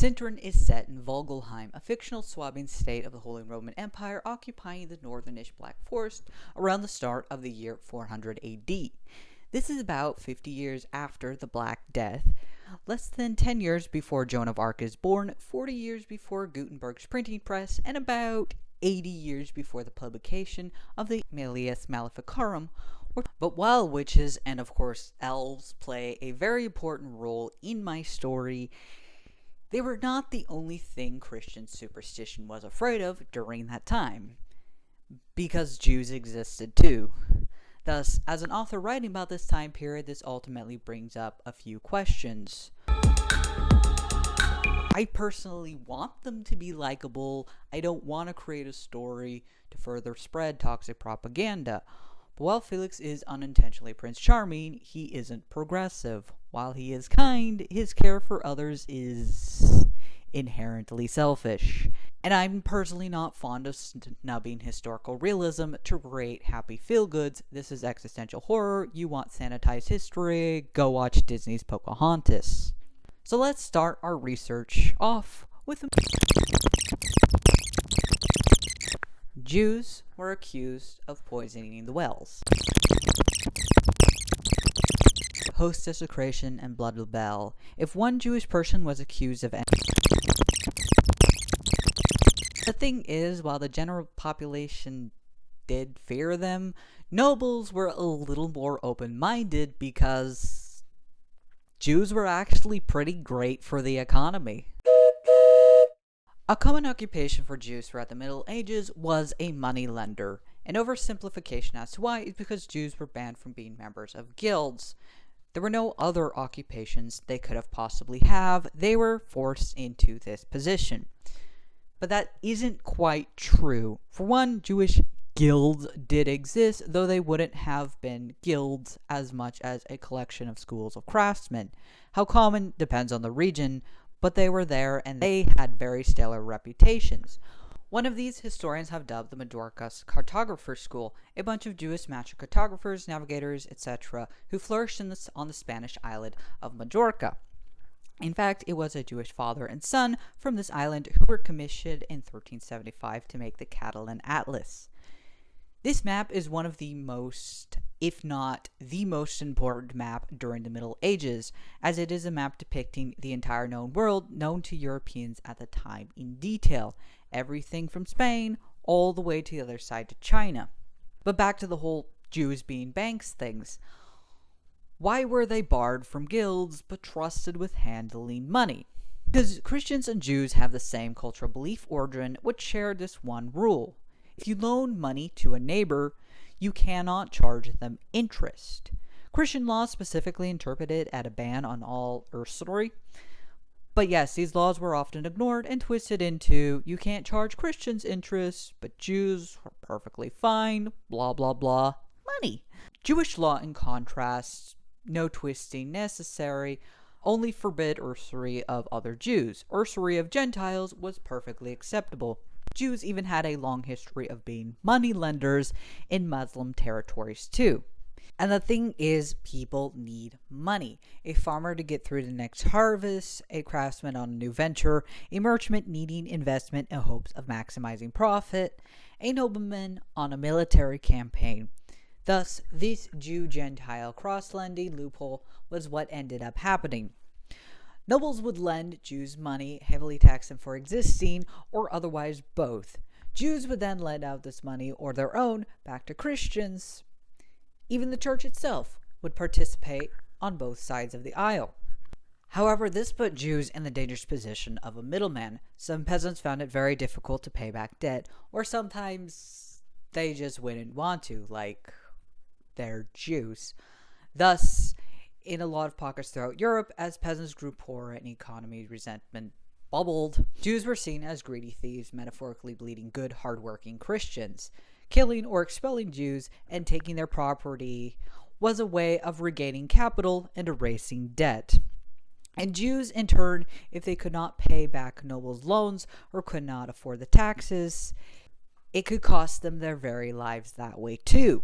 Sintern is set in Vogelheim, a fictional Swabian state of the Holy Roman Empire occupying the northernish Black Forest around the start of the year 400 AD. This is about 50 years after the Black Death, less than 10 years before Joan of Arc is born, 40 years before Gutenberg's printing press, and about 80 years before the publication of the Malleus Maleficarum. But while witches and, of course, elves play a very important role in my story, they were not the only thing Christian superstition was afraid of during that time, because Jews existed too. Thus, as an author writing about this time period, this ultimately brings up a few questions. I personally want them to be likable. I don't want to create a story to further spread toxic propaganda. But while Felix is unintentionally Prince Charming, he isn't progressive. While he is kind, his care for others is inherently selfish. And I'm personally not fond of snubbing historical realism to create happy feel-goods. This is existential horror. You want sanitized history? Go watch Disney's Pocahontas. So let's start our research off with Jews were accused of poisoning the wells. Host desecration and blood libel. If one Jewish person was accused of the thing is, while the general population did fear them, nobles were a little more open-minded because Jews were actually pretty great for the economy. A common occupation for Jews throughout the Middle Ages was a moneylender. An oversimplification as to why is because Jews were banned from being members of guilds. There were no other occupations they could have possibly have. They were forced into this position. But that isn't quite true. For one, Jewish guilds did exist, though they wouldn't have been guilds as much as a collection of schools of craftsmen. How common depends on the region, but they were there and they had very stellar reputations. One of these historians have dubbed the Majorca's cartographer school, a bunch of Jewish magic cartographers, navigators, etc., who flourished on the Spanish island of Majorca. In fact, it was a Jewish father and son from this island who were commissioned in 1375 to make the Catalan Atlas. This map is one of the most, if not the most important map during the Middle Ages, as it is a map depicting the entire known world known to Europeans at the time in detail, everything from Spain all the way to the other side to China. But back to the whole Jews being banks things. Why were they barred from guilds but trusted with handling money? Because Christians and Jews have the same cultural belief origin, which share this one rule. If you loan money to a neighbor, you cannot charge them interest. Christian law specifically interpreted at a ban on all usury. But yes, these laws were often ignored and twisted into, you can't charge Christians interest, but Jews are perfectly fine, blah blah blah, money. Jewish law, in contrast, no twisting necessary, only forbid usury of other Jews. Usury of Gentiles was perfectly acceptable. Jews even had a long history of being money lenders in Muslim territories too. And the thing is, people need money. A farmer to get through the next harvest, a craftsman on a new venture, a merchant needing investment in hopes of maximizing profit, a nobleman on a military campaign. Thus, this Jew-Gentile cross-lending loophole was what ended up happening. Nobles would lend Jews money, heavily tax them for existing, or otherwise both. Jews would then lend out this money or their own back to Christians. Even the church itself would participate on both sides of the aisle. However, this put Jews in the dangerous position of a middleman. Some peasants found it very difficult to pay back debt, or sometimes they just wouldn't want to, like they're Jews. Thus, in a lot of pockets throughout Europe, as peasants grew poorer and economy resentment bubbled, Jews were seen as greedy thieves, metaphorically bleeding good, hardworking Christians. Killing or expelling Jews and taking their property was a way of regaining capital and erasing debt. And Jews, in turn, if they could not pay back nobles' loans or could not afford the taxes, it could cost them their very lives that way too.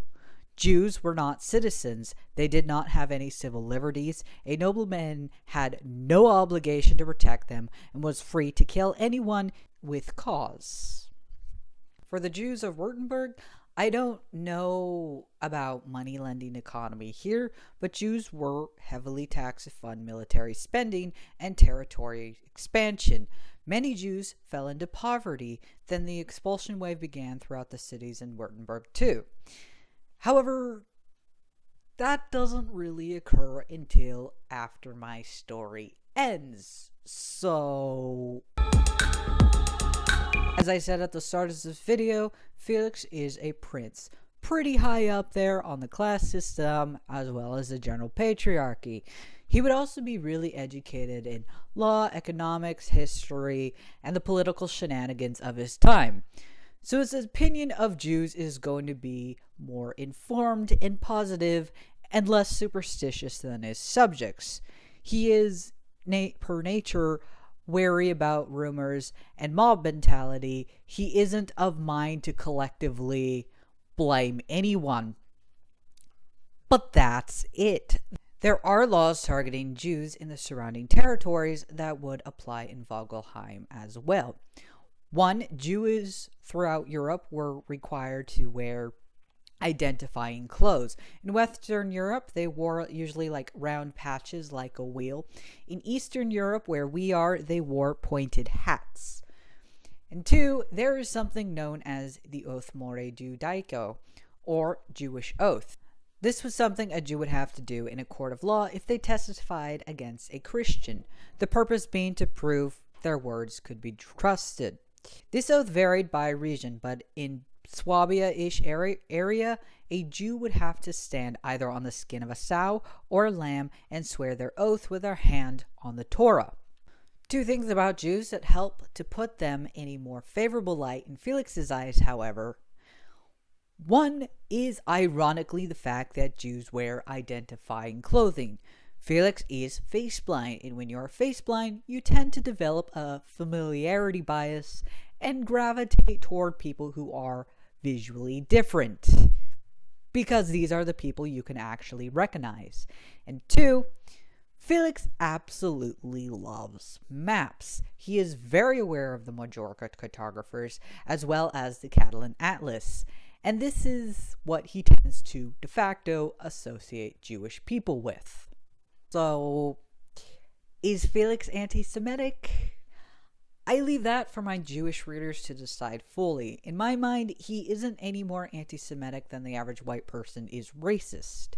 Jews were not citizens. They did not have any civil liberties. A nobleman had no obligation to protect them and was free to kill anyone with cause. For the Jews of Württemberg, I don't know about money lending economy here, but Jews were heavily taxed to fund military spending and territory expansion. Many Jews fell into poverty. Then the expulsion wave began throughout the cities in Württemberg too. However, that doesn't really occur until after my story ends. So, as I said at the start of this video, Felix is a prince, pretty high up there on the class system as well as the general patriarchy. He would also be really educated in law, economics, history, and the political shenanigans of his time. So his opinion of Jews is going to be more informed and positive and less superstitious than his subjects. He is, per nature, wary about rumors and mob mentality. He isn't of mind to collectively blame anyone. But that's it. There are laws targeting Jews in the surrounding territories that would apply in Vogelheim as well. One, Jews throughout Europe were required to wear identifying clothes. In Western Europe, they wore usually like round patches like a wheel. In Eastern Europe, where we are, they wore pointed hats. And two, there is something known as the Oath More Judaico, or Jewish oath. This was something a Jew would have to do in a court of law if they testified against a Christian, the purpose being to prove their words could be trusted. This oath varied by region, but in Swabia-ish area, a Jew would have to stand either on the skin of a sow or a lamb and swear their oath with their hand on the Torah. Two things about Jews that help to put them in a more favorable light in Felix's eyes, however. One is ironically the fact that Jews wear identifying clothing. Felix is face blind, and when you're face blind, you tend to develop a familiarity bias and gravitate toward people who are visually different, because these are the people you can actually recognize. And two, Felix absolutely loves maps. He is very aware of the Majorca cartographers as well as the Catalan Atlas, and this is what he tends to de facto associate Jewish people with. So, is Felix anti-Semitic? I leave that for my Jewish readers to decide fully. In my mind, he isn't any more anti-Semitic than the average white person is racist.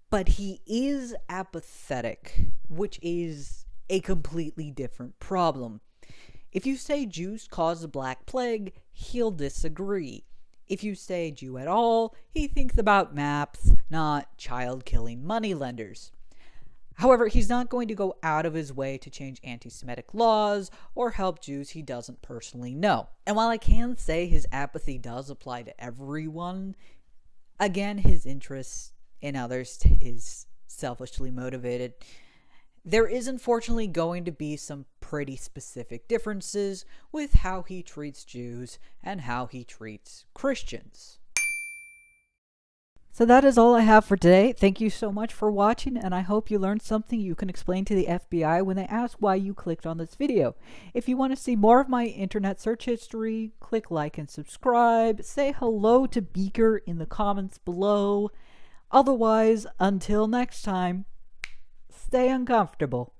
But he is apathetic, which is a completely different problem. If you say Jews caused the Black Plague, he'll disagree. If you say Jew at all, he thinks about maps, not child-killing moneylenders. However, he's not going to go out of his way to change anti-Semitic laws or help Jews he doesn't personally know. And while I can say his apathy does apply to everyone, again, his interest in others is selfishly motivated. There is unfortunately going to be some pretty specific differences with how he treats Jews and how he treats Christians. So that is all I have for today. Thank you so much for watching, and I hope you learned something you can explain to the FBI when they ask why you clicked on this video. If you want to see more of my internet search history, click like and subscribe. Say hello to Beaker in the comments below. Otherwise, until next time, stay uncomfortable.